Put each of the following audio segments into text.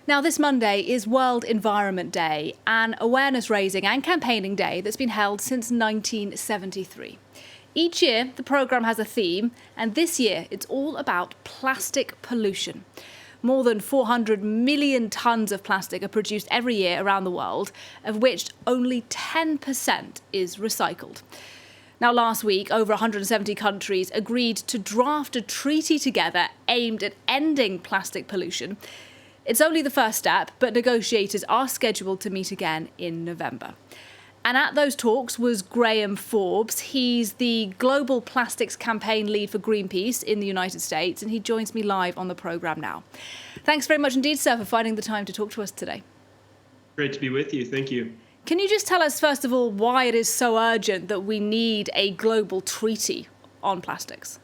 Now, this Monday is World Environment Day, an awareness-raising and campaigning day that's been held since 1973. Each year, the programme has a theme, and this year it's all about plastic pollution. More than 400 million tonnes of plastic are produced every year around the world, of which only 10% is recycled. Now, last week, over 170 countries agreed to draft a treaty together aimed at ending plastic pollution. It's only the first step, but negotiators are scheduled to meet again in November. And at those talks was Graham Forbes. He's the global plastics campaign lead for Greenpeace in the United States, and he joins me live on the programme now. Thanks very much indeed, sir, for finding the time to talk to us today. Great to be with you. Thank you. Can you just tell us, first of all, why it is so urgent that we need a global treaty on plastics?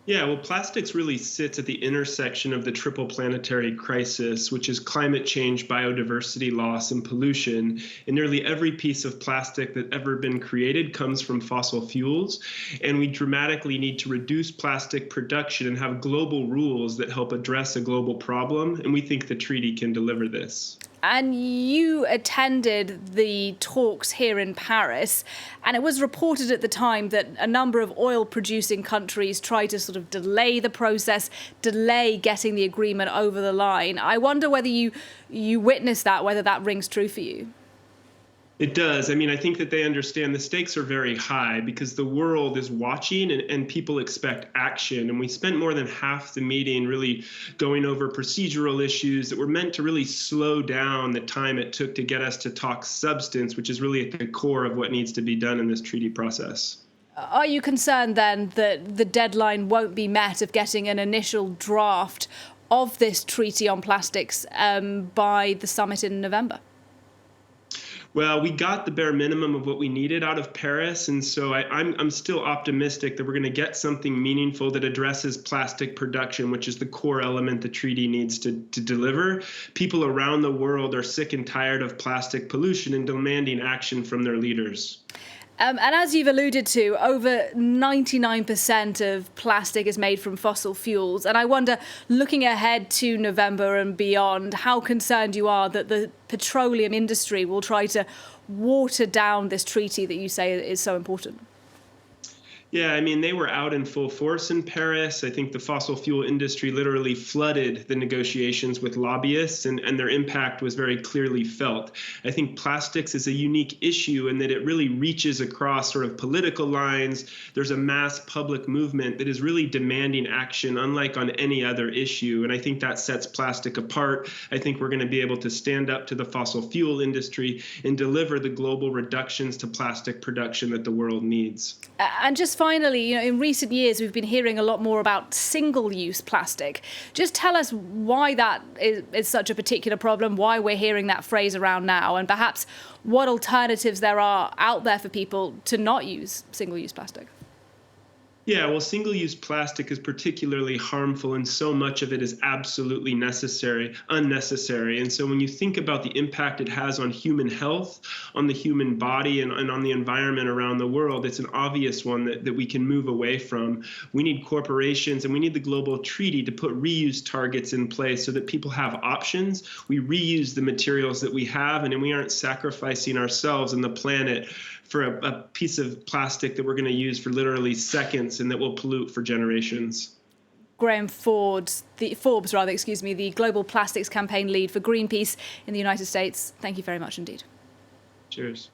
Yeah, well, plastics really sits at the intersection of the triple planetary crisis, which is climate change, biodiversity loss, and pollution. And nearly every piece of plastic that ever been created comes from fossil fuels. And we dramatically need to reduce plastic production and have global rules that help address a global problem. And we think the treaty can deliver this. And you attended the talks here in Paris, and it was reported at the time that a number of oil-producing countries tried to sort of delay the process, delay getting the agreement over the line. I wonder whether you witnessed that, whether that rings true for you. It does. I mean, I think that they understand the stakes are very high because the world is watching and people expect action. And we spent more than half the meeting really going over procedural issues that were meant to really slow down the time it took to get us to talk substance, which is really at the core of what needs to be done in this treaty process. Are you concerned then that the deadline won't be met of getting an initial draft of this treaty on plastics by the summit in November? Well, we got the bare minimum of what we needed out of Paris, and so I'm still optimistic that we're going to get something meaningful that addresses plastic production, which is the core element the treaty needs to deliver. People around the world are sick and tired of plastic pollution and demanding action from their leaders. And as you've alluded to, over 99% of plastic is made from fossil fuels. And I wonder, looking ahead to November and beyond, how concerned you are that the petroleum industry will try to water down this treaty that you say is so important? Yeah, I mean, they were out in full force in Paris. I think the fossil fuel industry literally flooded the negotiations with lobbyists, and their impact was very clearly felt. I think plastics is a unique issue in that it really reaches across sort of political lines. There's a mass public movement that is really demanding action, unlike on any other issue. And I think that sets plastic apart. I think we're going to be able to stand up to the fossil fuel industry and deliver the global reductions to plastic production that the world needs. And just finally, in recent years, we've been hearing a lot more about single-use plastic. Just tell us why that is such a particular problem, why we're hearing that phrase around now, and perhaps what alternatives there are out there for people to not use single-use plastic. Yeah, well, single-use plastic is particularly harmful, and so much of it is absolutely unnecessary. And so when you think about the impact it has on human health, on the human body, and on the environment around the world, it's an obvious one that we can move away from. We need corporations and we need the global treaty to put reuse targets in place so that people have options. We reuse the materials that we have, and then we aren't sacrificing ourselves and the planet for a piece of plastic that we're going to use for literally seconds and that will pollute for generations. Graham Forbes, the global plastics campaign lead for Greenpeace in the United States. Thank you very much indeed. Cheers.